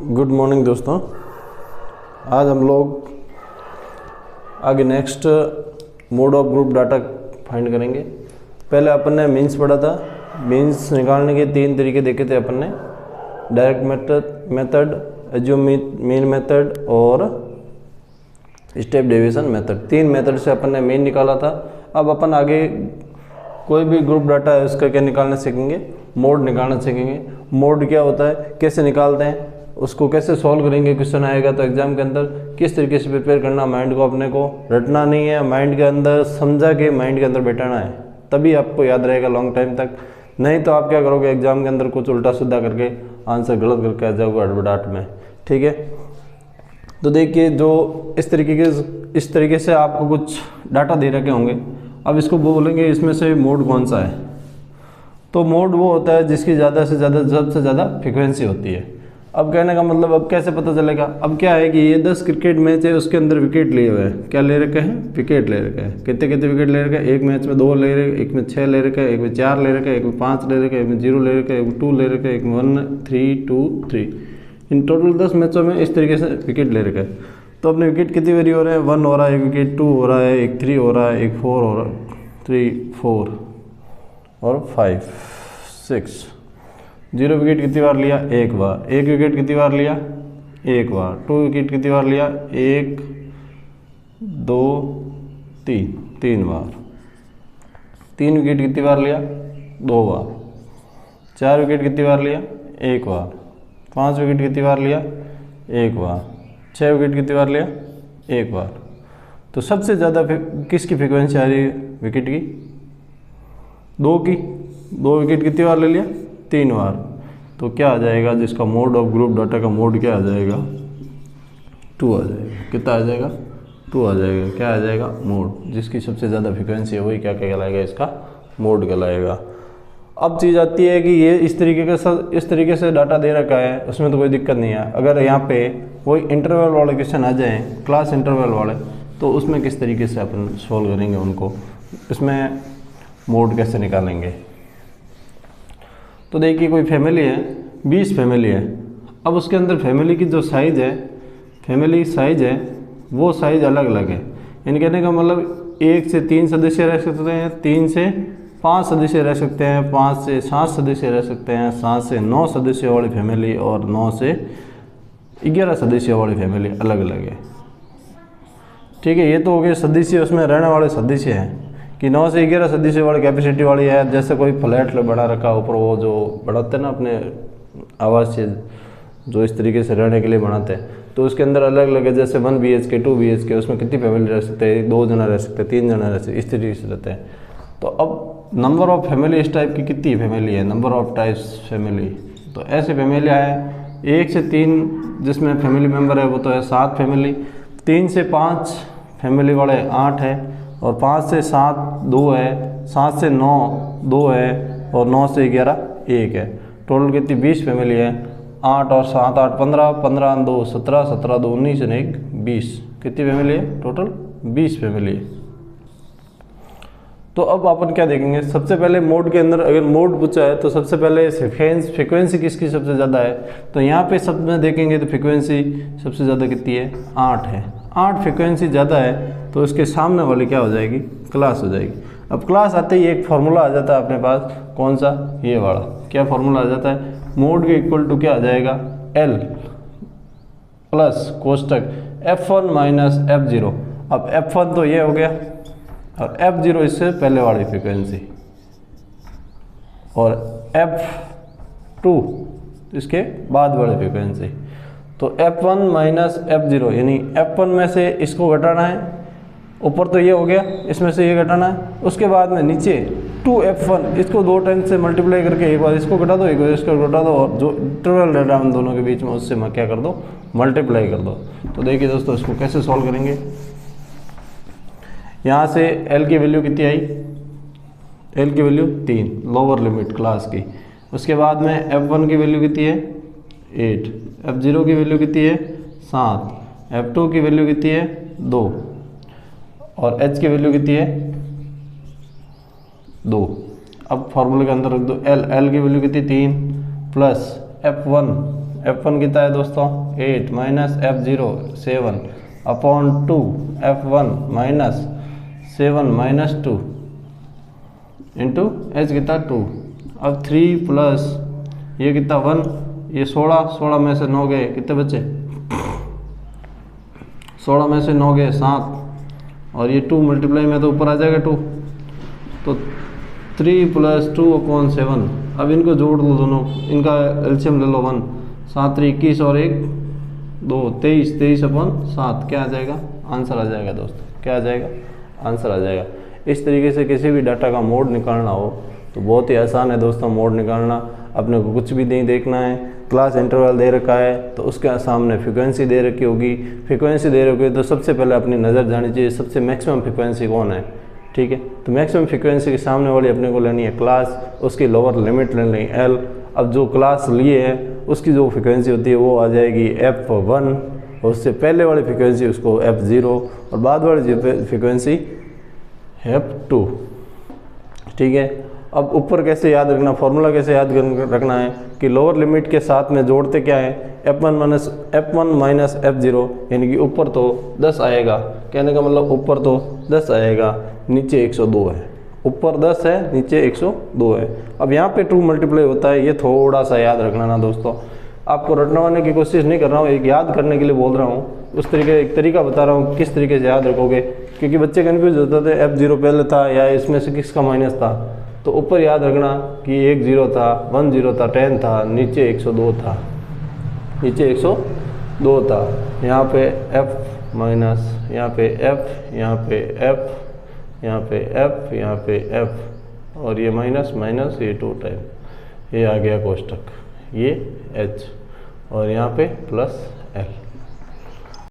Good morning दोस्तों। आज हम लोग आगे next mode of group data find करेंगे। पहले अपन ने मीन्स पढ़ा था। मीन्स निकालने के तीन तरीके देखे थे अपन ने, direct method, assume mean method और स्टेप डेविएशन मेथड। तीन मेथड से अपन ने मीन निकाला था। अब अपन आगे कोई भी ग्रुप डाटा है उसका क्या निकालना सीखेंगे, मोड निकालना सीखेंगे। मोड क्या होता है, कैसे निकालते हैं, उसको कैसे सॉल्व करेंगे। क्वेश्चन आएगा तो एग्जाम के अंदर किस तरीके से प्रिपेयर करना, माइंड को अपने को रटना नहीं है, माइंड के अंदर समझा के माइंड के अंदर बैठाना है, तभी आपको याद रहेगा लॉन्ग टाइम तक। नहीं तो आप क्या करोगे, एग्जाम के अंदर कुछ उल्टा सीधा करके आंसर गलत करके आ जाओगे हड़बड़ाहट में। ठीक है, तो देखिए जो इस तरीके से आपको कुछ डाटा दे रखे होंगे। अब इसको बोलेंगे इसमें से मोड कौन सा है। तो मोड वो होता है जिसकी ज़्यादा से ज़्यादा सबसे ज़्यादा फ्रिक्वेंसी होती है। अब कहने का मतलब अब कैसे पता चलेगा, अब क्या है कि ये 10 क्रिकेट मैच है, उसके अंदर विकेट लिए हुए हैं। क्या ले रखे हैं, विकेट ले रखे हैं। कितने कितने विकेट ले रखे हैं, एक मैच में 2 ले रखे, एक में 6 ले रखे, एक में 4 ले रखे, एक में 5 ले रखे, एक में 0 ले रखे, एक में 2 ले रखे, एक में 1 3 2 3। इन टोटल 10 मैचों में इस तरीके से विकेट ले रखे हैं। तो अपने विकेट कितनी बारी हो रहे हैं, 1 हो रहा है, एक विकेट 2 हो रहा है, एक 3 हो रहा है, एक 4 हो रहा है, 3 4 और 5 6। 0 विकेट कितनी बार लिया, एक बार। 1 विकेट कितनी बार लिया, एक बार। 2 विकेट कितनी बार लिया, 1 2 3 3 बार। 3 विकेट कितनी बार लिया, 2 बार। 4 विकेट कितनी बार लिया, एक बार। 5 विकेट कितनी बार लिया, एक बार। 6 विकेट कितनी बार लिया, एक बार। तो सबसे ज़्यादा किसकी फ्रिक्वेंसी आ रही है, विकेट की, 2 की। 2 विकेट कितनी बार ले लिया, 3 बार। तो क्या आ जाएगा, जिसका मोड ऑफ ग्रुप डाटा का मोड क्या आ जाएगा, 2 आ जाएगा। कितना आ जाएगा, 2 आ जाएगा। क्या आ जाएगा, मोड। जिसकी सबसे ज़्यादा फ्रिक्वेंसी है वही क्या कहलाएगा, इसका मोड कहलाएगा। अब चीज़ आती है कि ये इस तरीके से डाटा दे रखा है, उसमें तो कोई दिक्कत नहीं है। अगर यहाँ पे कोई इंटरवल वाले क्वेश्चन आ जाएँ, क्लास इंटरवल वाले, तो उसमें किस तरीके से अपन सॉल्व करेंगे उनको, इसमें मोड कैसे निकालेंगे। तो देखिए कोई फैमिली है, 20 फैमिली है। अब उसके अंदर फैमिली की जो साइज़ है, फैमिली साइज़ है, वो साइज़ अलग अलग है। यानी कहने का मतलब 1 से 3 सदस्य रह सकते हैं, 3 से 5 सदस्य रह सकते हैं, 5 से 7 सदस्य रह सकते हैं, 7 से 9 सदस्यों वाली फैमिली और 9 से 11 सदस्यों वाली फैमिली अलग अलग है। ठीक है, ये तो हो गए सदस्य, उसमें रहने वाले सदस्य हैं कि 9 से 11 सदस्य वाली कैपेसिटी वाली है। जैसे कोई फ्लैट बना रखा ऊपर, वो जो बढ़ाते हैं ना अपने आवास से, जो इस तरीके से रहने के लिए बनाते हैं, तो उसके अंदर अलग अलग है। जैसे 1 BHK 2 BHK, उसमें कितनी फैमिली रह सकते हैं, 2 जना रह सकते हैं, 3 जना रह सकते हैं, इस तरीके से रहते हैं। तो अब नंबर ऑफ फैमिली इस टाइप की कितनी फैमिली है, नंबर ऑफ टाइप्स फैमिली। तो ऐसे फैमिलियाँ हैं 1 से 3 जिसमें फैमिली मेम्बर है वो तो है 7 फैमिली। 3 से 5 फैमिली वाले 8 है, और 5 से 7 2 है, 7 से 9 2 है, और 9 से 11 1 है। टोटल कितनी 20 फैमिली है। 8 और 7 8 15, 15 और 2 17, 17 2 19 और 1 20। कितनी फैमिली है, टोटल 20 फैमिली है। तो अब अपन क्या देखेंगे, सबसे पहले मोड के अंदर अगर मोड पूछा है तो सबसे पहले फ्रिक्वेंसी किसकी सबसे ज़्यादा है। तो यहाँ पे सब में देखेंगे तो फ्रिक्वेंसी सबसे ज़्यादा कितनी है, 8 है। 8 फ्रिक्वेंसी ज़्यादा है तो उसके सामने वाली क्या हो जाएगी, क्लास हो जाएगी। अब क्लास आते ही एक फार्मूला आ जाता है अपने पास, कौन सा, ये वाला। क्या फार्मूला आ जाता है, मोड के इक्वल टू क्या आ जाएगा, L plus कोष्टक F1 minus F0। अब F1 तो ये हो गया, और F0 इससे पहले वाली फ्रिक्वेंसी, और F2 इसके बाद वाली फ्रिक्वेंसी। तो F1 माइनस F0, यानी F1 में से इसको घटाना है, ऊपर तो ये हो गया, इसमें से ये घटाना है। उसके बाद में नीचे 2F1, इसको 2 टाइम से मल्टीप्लाई करके एक बार इसको घटा दो, एक बार इसको घटा दो, और जो इंटरवल डाटा उन दोनों के बीच में उससे मैं क्या कर दो, मल्टीप्लाई कर दो। तो देखिए दोस्तों इसको कैसे सॉल्व करेंगे। यहाँ से L की वैल्यू कितनी आई, L की वैल्यू 3, लोअर लिमिट क्लास की। उसके बाद में F1 की वैल्यू कितनी है, 8। F0 की वैल्यू कितनी है, 7। F2 की वैल्यू कितनी है, 2, और H की वैल्यू कितनी है, 2। अब फॉर्मूले के अंदर रख दो, L की वैल्यू कितनी, 3 प्लस F1 F1 कितना है दोस्तों 8 minus F0 7 upon 2 F1 minus 7 minus 2 into H कितना 2। अब 3 प्लस ये कितना 1, ये 16 में से 9 गए, कितने बचे 16 में से 9 गए 7, और ये 2 मल्टीप्लाई में तो ऊपर आ जाएगा 2, तो 3 प्लस 2 अपॉन 7। अब इनको जोड़ लो दोनों, इनका एलसीएम ले लो 1, 7 3 21 और 1 2 23, 23 अपॉन 7 क्या आ जाएगा, आंसर आ जाएगा दोस्तों, क्या आ जाएगा, आंसर आ जाएगा। इस तरीके से किसी भी डाटा का मोड निकालना हो तो बहुत ही आसान है दोस्तों मोड निकालना। अपने को कुछ भी नहीं देखना है, क्लास इंटरवल दे रखा है तो उसके सामने फ्रीक्वेंसी दे रखी होगी, फ्रीक्वेंसी दे रखी है तो सबसे पहले अपनी नज़र जानी चाहिए सबसे मैक्सिमम फ्रीक्वेंसी कौन है, ठीक है। तो मैक्सिमम फ्रीक्वेंसी के सामने वाली अपने को लेनी है क्लास, उसकी लोअर लिमिट लेनी है एल। अब जो क्लास लिए है उसकी जो फ्रीक्वेंसी होती है वो आ जाएगी F1, और उससे पहले वाली फ्रीक्वेंसी उसको F0 और बाद वाली फ्रीक्वेंसी F2, ठीक है। अब ऊपर कैसे याद रखना, फॉर्मूला कैसे याद रखना है कि लोअर लिमिट के साथ में जोड़ते क्या है F1 माइनस F0, यानी कि ऊपर तो 10 आएगा, कहने का मतलब ऊपर तो 10 आएगा, नीचे 102 है, ऊपर 10 है नीचे 102 है। अब यहाँ पे 2 मल्टीप्लाई होता है, ये थोड़ा सा याद रखना ना दोस्तों, आपको रटवाने की कोशिश नहीं कर रहा हूँ, एक याद करने के लिए बोल रहा हूँ, उस तरीके एक तरीका बता रहा हूँ किस तरीके से याद रखोगे, क्योंकि बच्चे कन्फ्यूज होते थे F0 पहले था या इसमें से किसका माइनस था। तो ऊपर याद रखना कि 1 0 था, 1 0 था, 10 था, नीचे 102 था, नीचे 102 था। यहाँ पे F माइनस, यहाँ पे F, यहाँ पे F, यहाँ पे F, यहाँ पे F, और ये माइनस माइनस ये 2 टाइम, ये आ गया कोष्टक, ये H, और यहाँ पे प्लस L।